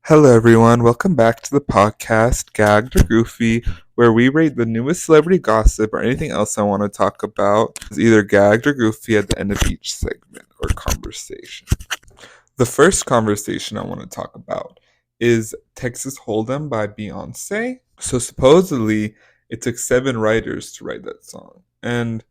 Hello, everyone. Welcome back to the podcast, Gagged or Goofy, where we rate the newest celebrity gossip or anything else I want to talk about. It's either gagged or goofy at the end of each segment or conversation. The first conversation I want to talk about is Texas Hold'em by Beyonce. So, supposedly, it took 7 writers to write that song. And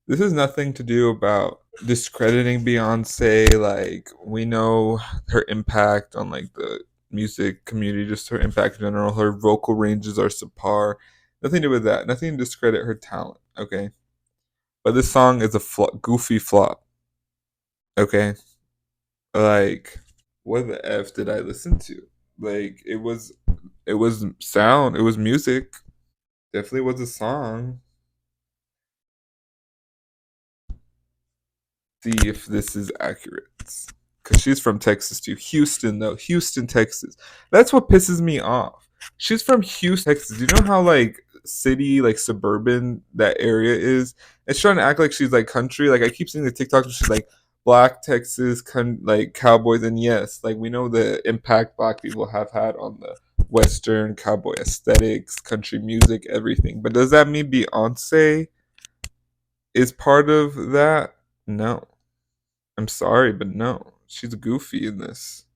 this has nothing to do about discrediting Beyonce. Like, we know her impact on like the music community, just her impact in general. Her vocal ranges are subpar. Nothing to do with that. Nothing to discredit her talent. Okay, but this song is a goofy flop. Okay, like what the f did I listen to? Like it was sound. It was music. Definitely was a song. See if this is accurate. Because she's from Texas too. Houston, though. Houston, Texas. That's what pisses me off. She's from Houston, Texas. You know how, like, city, like, suburban that area is? It's trying to act like she's, like, country. Like, I keep seeing the TikToks where she's, like, black Texas, like, cowboys. And yes, like, we know the impact black people have had on the Western cowboy aesthetics, country music, everything. But does that mean Beyonce is part of that? No. I'm sorry, but no. She's goofy in this.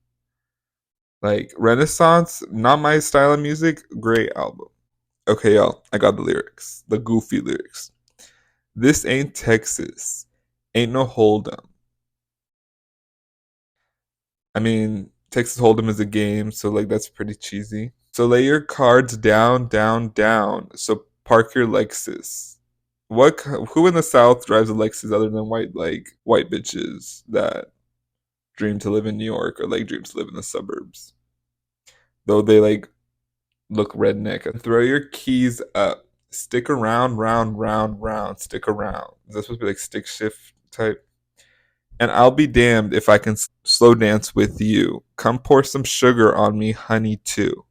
Like Renaissance, not my style of music. Great album. Okay, y'all. I got the lyrics. The goofy lyrics. This ain't Texas. Ain't no Hold'em. I mean, Texas Hold'em is a game, so like that's pretty cheesy. So lay your cards down, down, down. So park your Lexus. Who in the South drives a Lexus other than white bitches that dream to live in New York or like dream to live in the suburbs? Though they like look redneck. And throw your keys up. Stick around, round, round, round. Stick around. Is that supposed to be like stick shift type? And I'll be damned if I can slow dance with you. Come pour some sugar on me, honey, too.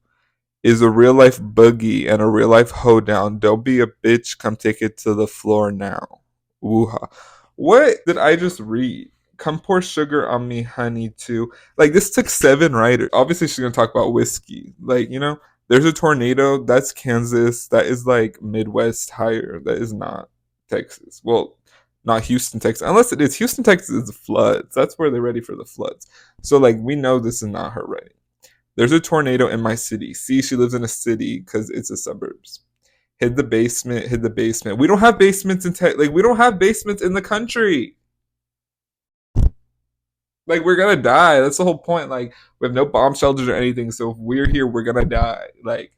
Is a real life boogie and a real life hoedown. Don't be a bitch. Come take it to the floor now. Woo-ha. What did I just read? Come pour sugar on me, honey, too. Like, this took 7 writers. Obviously, she's going to talk about whiskey. Like, there's a tornado. That's Kansas. That is like Midwest higher. That is not Texas. Well, not Houston, Texas. Unless it is. Houston, Texas is floods. That's where they're ready for the floods. So, like, we know this is not her writing. There's a tornado in my city. See, she lives in a city because it's the suburbs. Hid the basement, hid the basement. We don't have basements we don't have basements in the country. Like we're gonna die. That's the whole point. Like we have no bomb shelters or anything. So if we're here, we're gonna die. Like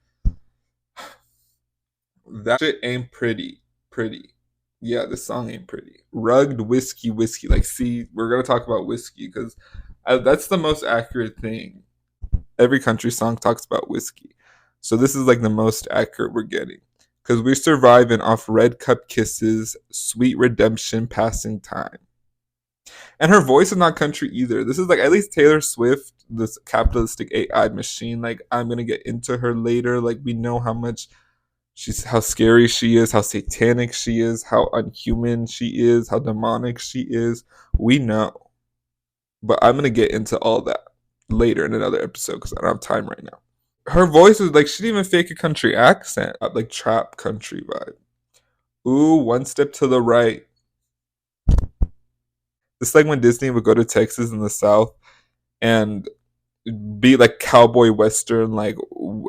that shit ain't pretty. Pretty. Yeah, this song ain't pretty. Rugged whiskey, whiskey. Like, see, we're gonna talk about whiskey because that's the most accurate thing. Every country song talks about whiskey. So this is like the most accurate we're getting. Because we're surviving off red cup kisses, sweet redemption, passing time. And her voice is not country either. This is like at least Taylor Swift, this capitalistic AI machine. Like I'm gonna get into her later. Like we know how much how scary she is, how satanic she is, how unhuman she is, how demonic she is. We know. But I'm gonna get into all that later in another episode because I don't have time right now. Her voice is like she didn't even fake a country accent, like trap country vibe. Ooh, one step to the right. It's like when Disney would go to Texas in the South and be like cowboy western, like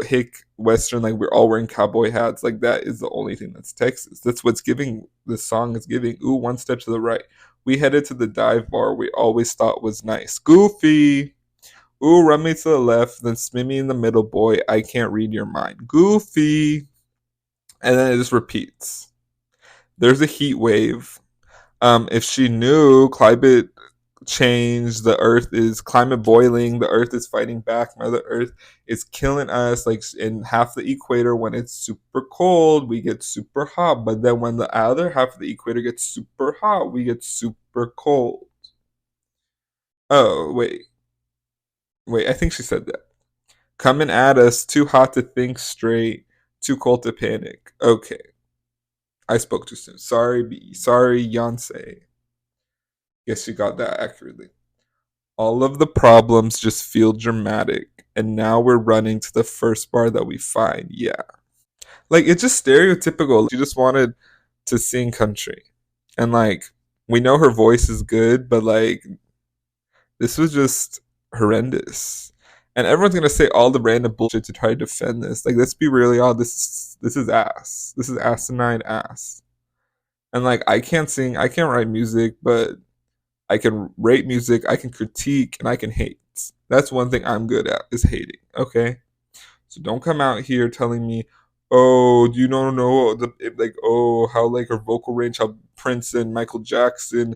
hick western, like we're all wearing cowboy hats. Like that is the only thing that's Texas. That's what's giving this song is giving. Ooh, one step to the right. We headed to the dive bar we always thought was nice. Goofy. Ooh, run me to the left, then spin me in the middle, boy. I can't read your mind. Goofy. And then it just repeats. There's a heat wave. If she knew climate change, the earth is climate boiling, the earth is fighting back, Mother Earth is killing us. Like in half the equator, when it's super cold, we get super hot. But then when the other half of the equator gets super hot, we get super cold. Oh, wait, I think she said that. Coming at us, too hot to think straight, too cold to panic. Okay, I spoke too soon. Sorry, Beyonce. Guess you got that accurately. All of the problems just feel dramatic. and now we're running to the first bar that we find. Yeah. Like it's just stereotypical. She just wanted to sing country. And like we know her voice is good, but like this was just horrendous. And everyone's gonna say all the random bullshit to try to defend this. Like let's be really honest, this is ass. This is asinine ass. And like I can't sing, I can't write music, but I can rate music, I can critique, and I can hate. That's one thing I'm good at is hating. Okay, so don't come out here telling me, oh, you don't know the like, oh, how like her vocal range, how Prince and Michael Jackson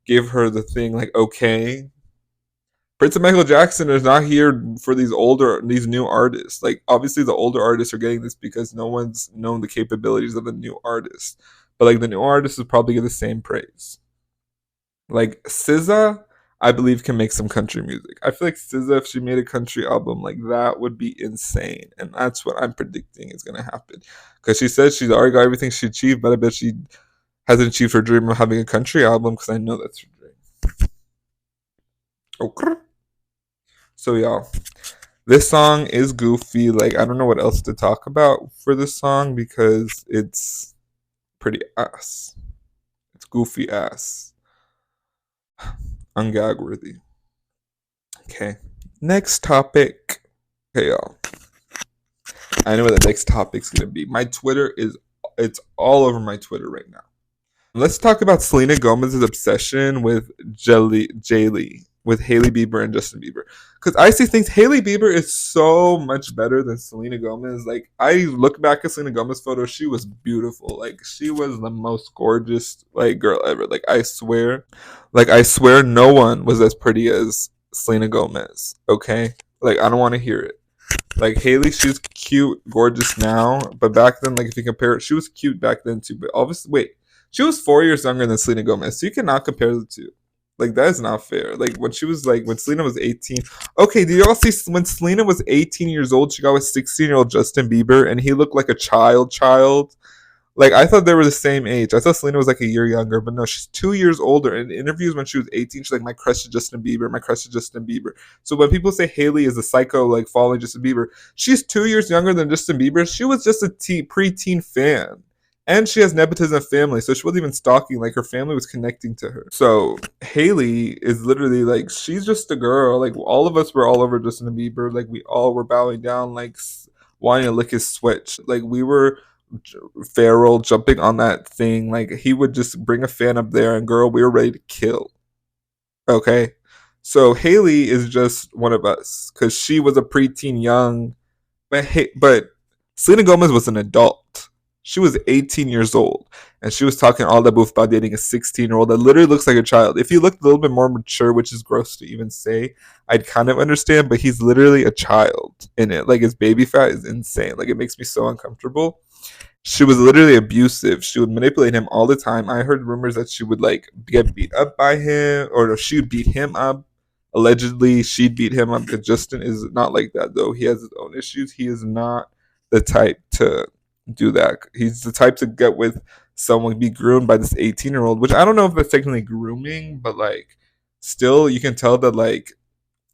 gave her the thing. Like, okay, Prince and Michael Jackson is not here for these new artists. Like, obviously, the older artists are getting this because no one's known the capabilities of the new artist. But like, the new artists will probably get the same praise. Like SZA, I believe can make some country music. I feel like SZA, if she made a country album, like that would be insane, and that's what I'm predicting is gonna happen. Because she said she's already got everything she achieved, but I bet she hasn't achieved her dream of having a country album. Because I know that's her dream. Okay. So y'all, this song is goofy. Like I don't know what else to talk about for this song because it's pretty ass. It's goofy ass. Ungag worthy. Okay. Next topic. Okay, y'all. I know what the next topic's gonna be. My Twitter is it's all over my Twitter right now. Let's talk about Selena Gomez's obsession with Jaylee, with Hailey Bieber and Justin Bieber. Because I see things Hailey Bieber is so much better than Selena Gomez. Like I look back at Selena Gomez photos, she was beautiful. Like she was the most gorgeous like girl ever. Like I swear no one was as pretty as Selena Gomez. Okay? Like I don't want to hear it. Like Hailey, she's cute, gorgeous now, but back then, like if you compare it, she was cute back then too. But obviously, wait, she was 4 years younger than Selena Gomez, so you cannot compare the two. Like that is not fair. Like when Selena was 18. Okay, did y'all see when Selena was 18 years old? She got with 16-year-old Justin Bieber, and he looked like a child. Like I thought they were the same age. I thought Selena was like a year younger, but no, she's 2 years older. In interviews when she was 18, she's like, "My crush is Justin Bieber. My crush is Justin Bieber." So when people say Hailey is a psycho, like following Justin Bieber, she's 2 years younger than Justin Bieber. She was just a preteen fan, and she has nepotism family, so she wasn't even stalking. Like her family was connecting to her. So Hailey is literally like she's just a girl. Like all of us were all over Justin Bieber. Like we all were bowing down, like wanting to lick his sweat. Like we were feral jumping on that thing. Like he would just bring a fan up there, and girl, we were ready to kill. Okay, so Hailey is just one of us because she was a preteen young, but Selena Gomez was an adult. She was 18 years old, and she was talking all that boof about dating a 16-year-old that literally looks like a child. If he looked a little bit more mature, which is gross to even say, I'd kind of understand, but he's literally a child in it. Like his baby fat is insane. Like it makes me so uncomfortable. She was literally abusive. She would manipulate him all the time. I heard rumors that she would like get beat up by him, or no, she would beat him up. Allegedly, she'd beat him up. Because Justin is not like that, though. He has his own issues. He is not the type to do that. He's the type to get with someone, be groomed by this 18-year-old, which I don't know if that's technically grooming, but like, still, you can tell that like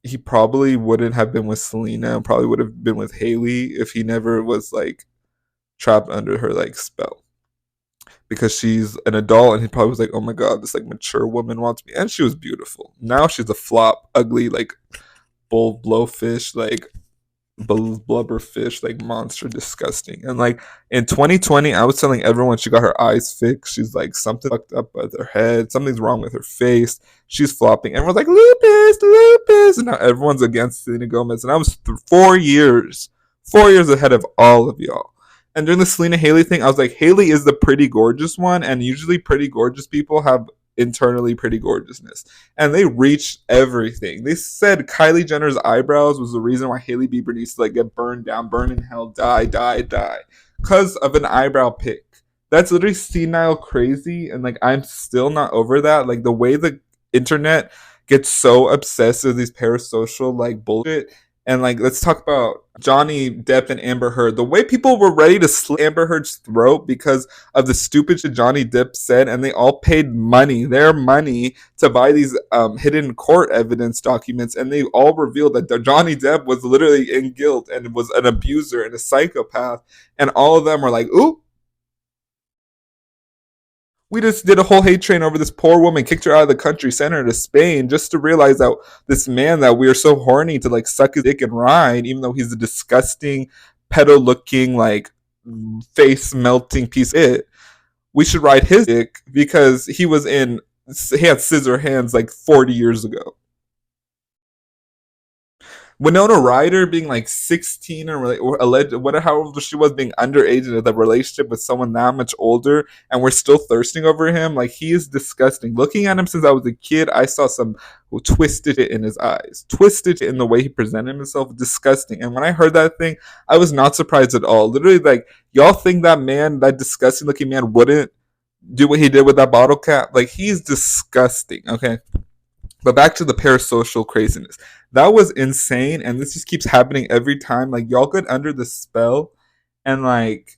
he probably wouldn't have been with Selena. Probably would have been with Hailey if he never was like trapped under her like spell, because she's an adult, and he probably was like, oh my god, this like mature woman wants me. And she was beautiful. Now she's a flop, ugly, like bull blowfish, like blubber fish, like monster, disgusting. And like in 2020, I was telling everyone she got her eyes fixed. She's like something fucked up with her head, something's wrong with her face, she's flopping. Everyone's like lupus, and now everyone's against Selena Gomez, and I was 4 years ahead of all of y'all. And during the Selena Hailey thing, I was like, Hailey is the pretty gorgeous one, and usually pretty gorgeous people have internally pretty gorgeousness. And they reached everything. They said Kylie Jenner's eyebrows was the reason why Hailey Bieber needs to like get burned down, burn in hell, die. Because of an eyebrow pick. That's literally senile crazy, and like I'm still not over that. Like the way the internet gets so obsessed with these parasocial like bullshit, And like, let's talk about Johnny Depp and Amber Heard. The way people were ready to slit Amber Heard's throat because of the stupid shit Johnny Depp said, and they all paid money, their money, to buy these hidden court evidence documents, and they all revealed that Johnny Depp was literally in guilt and was an abuser and a psychopath, and all of them were like, "Ooh, we just did a whole hate train over this poor woman, kicked her out of the country, sent her to Spain, just to realize that this man that we are so horny to like suck his dick and ride, even though he's a disgusting, pedo looking, like face melting piece of it, we should ride his dick because he had scissor hands like 40 years ago." Winona Ryder being like 16 or alleged, whatever, how old she was, being underage in a relationship with someone that much older, and we're still thirsting over him. Like, he is disgusting. Looking at him since I was a kid, I saw some twisted it in his eyes, twisted it in the way he presented himself. Disgusting. And when I heard that thing, I was not surprised at all. Literally, like, y'all think that man, that disgusting looking man, wouldn't do what he did with that bottle cap? Like, he's disgusting. Okay. But back to the parasocial craziness. That was insane, and this just keeps happening every time. Like, y'all get under the spell and like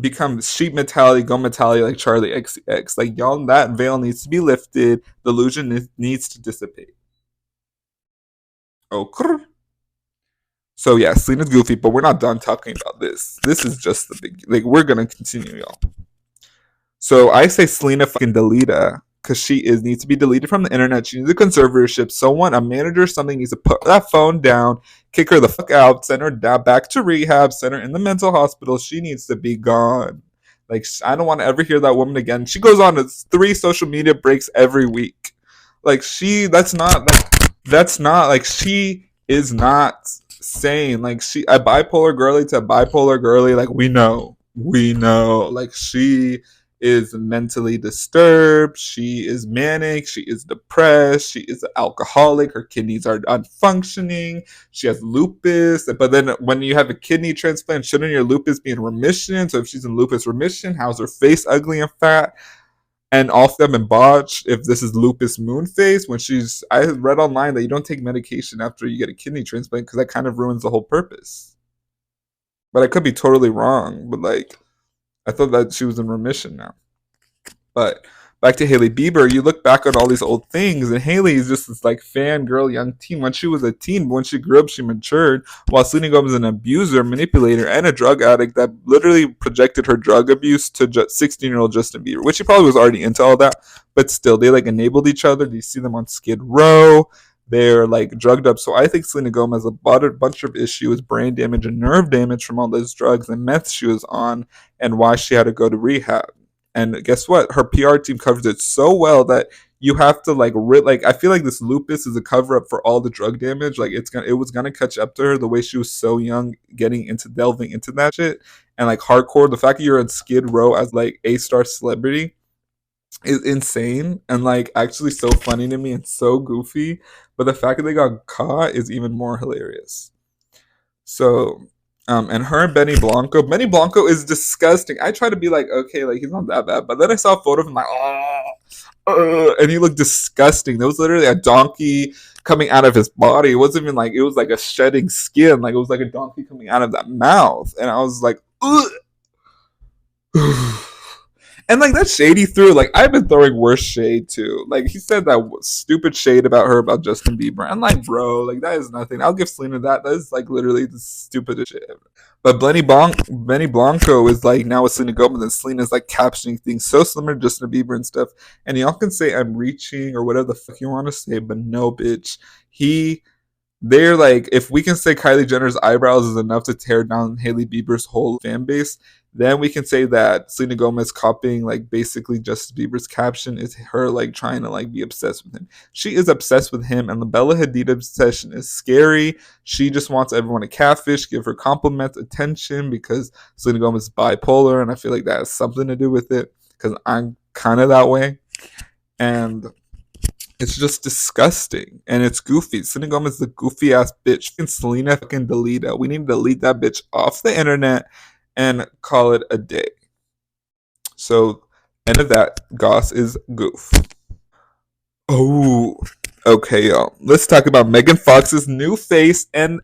become sheep mentality, go mentality, like Charlie XCX. Like, y'all, that veil needs to be lifted. The illusion needs to dissipate. Oh, so yeah, Selena's goofy, but we're not done talking about this. This is just the big. Like, we're gonna continue, y'all. So I say Selena fucking DELETA because she needs to be deleted from the internet. She needs a conservatorship. Someone, a manager, or something needs to put that phone down, kick her the fuck out, send her back to rehab, send her in the mental hospital. She needs to be gone. Like, I don't want to ever hear that woman again. She goes on to 3 social media breaks every week. Like, she is not sane. Like, she a bipolar girly to a bipolar girly. Like, we know. Like, she is mentally disturbed. She is manic. She is depressed. She is an alcoholic. Her kidneys are unfunctioning. She has lupus. But then when you have a kidney transplant, shouldn't your lupus be in remission? So if she's in lupus remission, how's her face ugly and fat? And off them and botched if this is lupus moon face when I read online that you don't take medication after you get a kidney transplant because that kind of ruins the whole purpose. But I could be totally wrong. But like, I thought that she was in remission now. But back to Hailey Bieber, you look back on all these old things, and Hailey is just this like fangirl young teen. When she was a teen, when she grew up, she matured. While Selena Gomez is an abuser, manipulator, and a drug addict that literally projected her drug abuse to 16-year-old Justin Bieber, which he probably was already into all that. But still, they like enabled each other. You see them on Skid Row. They're like drugged up. So I think Selena Gomez has a bunch of issues, brain damage and nerve damage from all those drugs and meth she was on, and why she had to go to rehab. And guess what? Her PR team covers it so well that you have to like I feel like this lupus is a cover up for all the drug damage. Like, it was gonna catch up to her the way she was so young, delving into that shit, and like hardcore. The fact that you're on Skid Row as like A-star celebrity is insane and like actually so funny to me and so goofy. But the fact that they got caught is even more hilarious. So, and her and Benny Blanco. Benny Blanco is disgusting. I try to be like, okay, like he's not that bad, but then I saw a photo of him like, and he looked disgusting. There was literally a donkey coming out of his body. It wasn't even like it was like a shedding skin. Like, it was like a donkey coming out of that mouth, and I was like, ugh. And like, that shade he threw, like, I've been throwing worse shade too. Like, he said that stupid shade about her about Justin Bieber. I'm like, bro, like, that is nothing. I'll give Selena that. That is like literally the stupidest shit ever. But Benny Blanco is like now with Selena Gomez, and Selena's like captioning things so similar to Justin Bieber and stuff. And y'all can say I'm reaching or whatever the fuck you want to say, but no, bitch. They're like, if we can say Kylie Jenner's eyebrows is enough to tear down Hailey Bieber's whole fan base, then we can say that Selena Gomez copying like basically Justin Bieber's caption is her like trying to like be obsessed with him. She is obsessed with him, and the Bella Hadid obsession is scary. She just wants everyone to catfish, give her compliments, attention, because Selena Gomez is bipolar, and I feel like that has something to do with it because I'm kind of that way. And it's just disgusting and it's goofy. Selena Gomez is a goofy ass bitch. And Selena fucking DELETA. We need to delete that bitch off the internet and call it a day. So, end of that. Goss is goof. Oh, okay, y'all. Let's talk about Megan Fox's new face and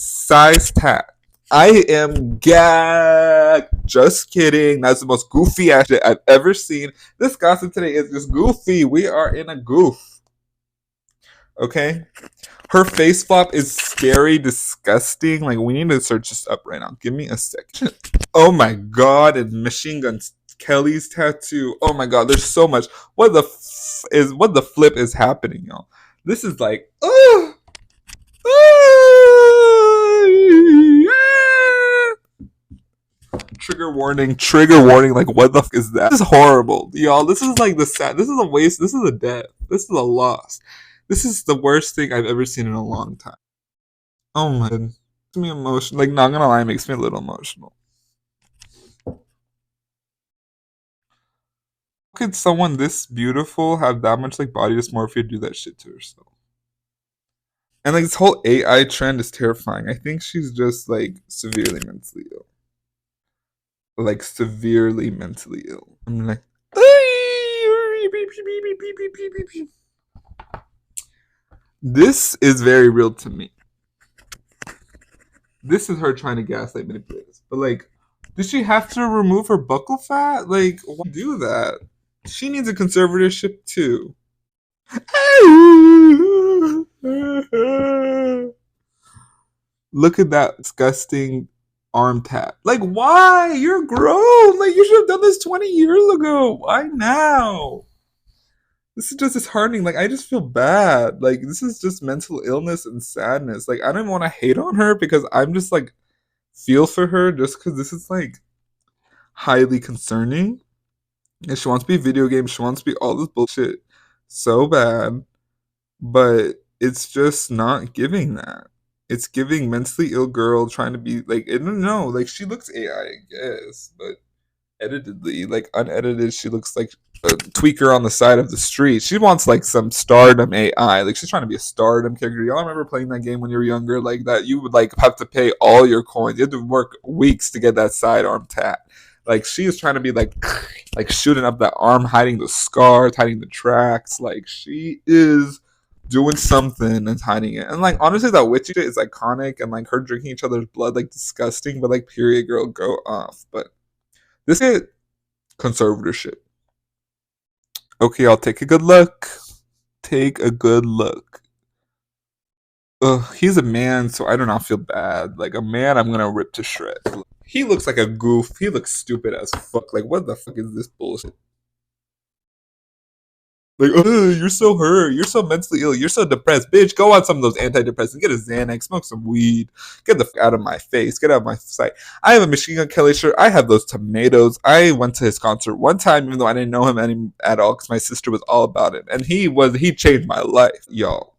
Size tat. I am gagged. Just kidding. That's the most goofy ass shit I've ever seen. This gossip today is just goofy. We are in a goof. Okay? Her face flop is scary, disgusting. Like, we need to search this up right now. Give me a second. Oh my god, and Machine Gun Kelly's tattoo. Oh my god, there's so much. What the flip is happening, y'all? This is like, oh, trigger warning, trigger warning. Like, what the f is that? This is horrible, y'all. This is like the sad. This is a waste. This is a death. This is a loss. This is the worst thing I've ever seen in a long time. Oh my god. Makes me emotional. Like, not gonna lie, it makes me a little emotional. How could someone this beautiful have that much like body dysmorphia do that shit to herself? And like this whole AI trend is terrifying. I think she's just like severely mentally ill. Like severely mentally ill. I'm like, this is very real to me. This is her trying to gaslight manipulate us. But like, did she have to remove her buccal fat? Like, why do that? She needs a conservatorship too. Look at that disgusting arm tap. Like, why? You're grown. Like, you should have done this 20 years ago. Why now? This is just disheartening. Like, I just feel bad. Like, this is just mental illness and sadness. Like, I don't even want to hate on her because I'm just like, feel for her just because this is like highly concerning. And she wants to be video games. She wants to be all this bullshit so bad. But it's just not giving that. It's giving mentally ill girl trying to be like, I don't know, like she looks AI, I guess, but editedly, like unedited, she looks like a tweaker on the side of the street. She wants like some stardom AI, like she's trying to be a stardom character. Y'all remember playing that game when you were younger, like that you would like have to pay all your coins. You had to work weeks to get that sidearm tat. Like she is trying to be like shooting up that arm, hiding the scars, hiding the tracks. Like she is doing something and hiding it. And like honestly, that witchy shit is iconic, and like her drinking each other's blood, like disgusting. But like, period, girl, go off. But this is conservatorship. Okay, I'll take a good look. Take a good look. Ugh, he's a man, so I do not feel bad. Like a man, I'm gonna rip to shreds. He looks like a goof. He looks stupid as fuck. Like, what the fuck is this bullshit? Like, oh, you're so hurt. You're so mentally ill. You're so depressed. Bitch, go on some of those antidepressants. Get a Xanax. Smoke some weed. Get the fuck out of my face. Get out of my sight. I have a Machine Gun Kelly shirt. I have those tomatoes. I went to his concert one time, even though I didn't know him at all, because my sister was all about it. And he changed my life. Y'all,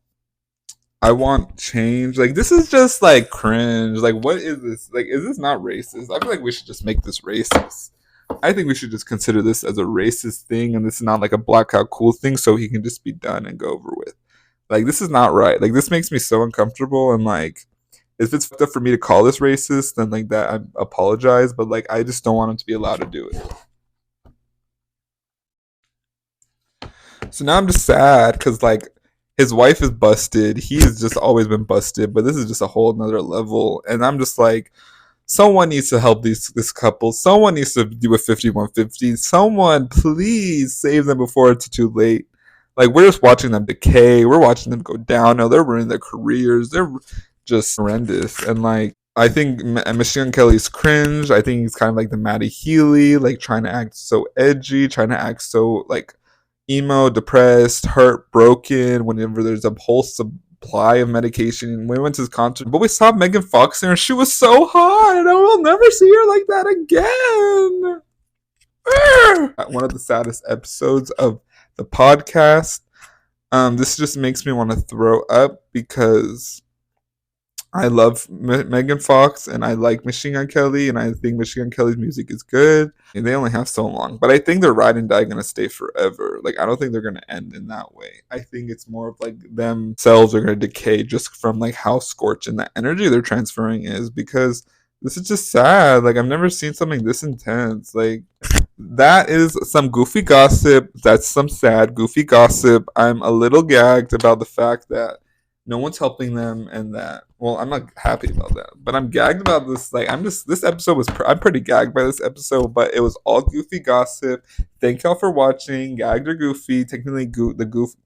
I want change. Like, this is just like cringe. Like, what is this? Like, is this not racist? I feel like we should just make this racist. I think we should just consider this as a racist thing, and this is not like a blackout cool thing, so he can just be done and go over with. Like, this is not right. Like, this makes me so uncomfortable, and like, if it's fucked up for me to call this racist, then like that, I apologize, but like, I just don't want him to be allowed to do it. So now I'm just sad because like his wife is busted. He has just always been busted, but this is just a whole nother level, and I'm just like, someone needs to help this couple. Someone needs to do a 5150. Someone please save them before it's too late. Like we're just watching them decay. We're watching them go down. No, they're ruining their careers. They're just horrendous. And like I think Machine Kelly's cringe. I think he's kind of like the Maddie Healy, like trying to act so edgy, trying to act so like emo, depressed, hurt, broken. Whenever there's a whole supply of medication, and we went to his concert, but we saw Megan Fox there, and she was so hot, and I will never see her like that again. One of the saddest episodes of the podcast. This just makes me want to throw up because I love Megan Fox and I like Machine Gun Kelly, and I think Machine Gun Kelly's music is good. And they only have so long, but I think their ride and die gonna stay forever. Like I don't think they're gonna end in that way. I think it's more of like themselves are gonna decay just from like how scorched and the energy they're transferring is, because this is just sad. Like I've never seen something this intense. Like that is some goofy gossip. That's some sad goofy gossip. I'm a little gagged about the fact that no one's helping them, and that Well, I'm not happy about that, but I'm gagged about this. Like, I'm just this episode was. I'm pretty gagged by this episode, but it was all goofy gossip. Thank y'all for watching. Gagged or goofy? Technically, the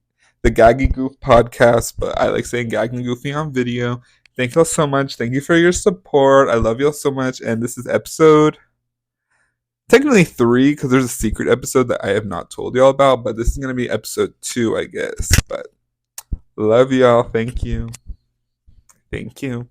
Gaggy Goof podcast, but I like saying gagged and goofy on video. Thank y'all so much. Thank you for your support. I love y'all so much. And this is episode technically 3 because there's a secret episode that I have not told y'all about, but this is gonna be episode 2, I guess. But love y'all. Thank you. Thank you.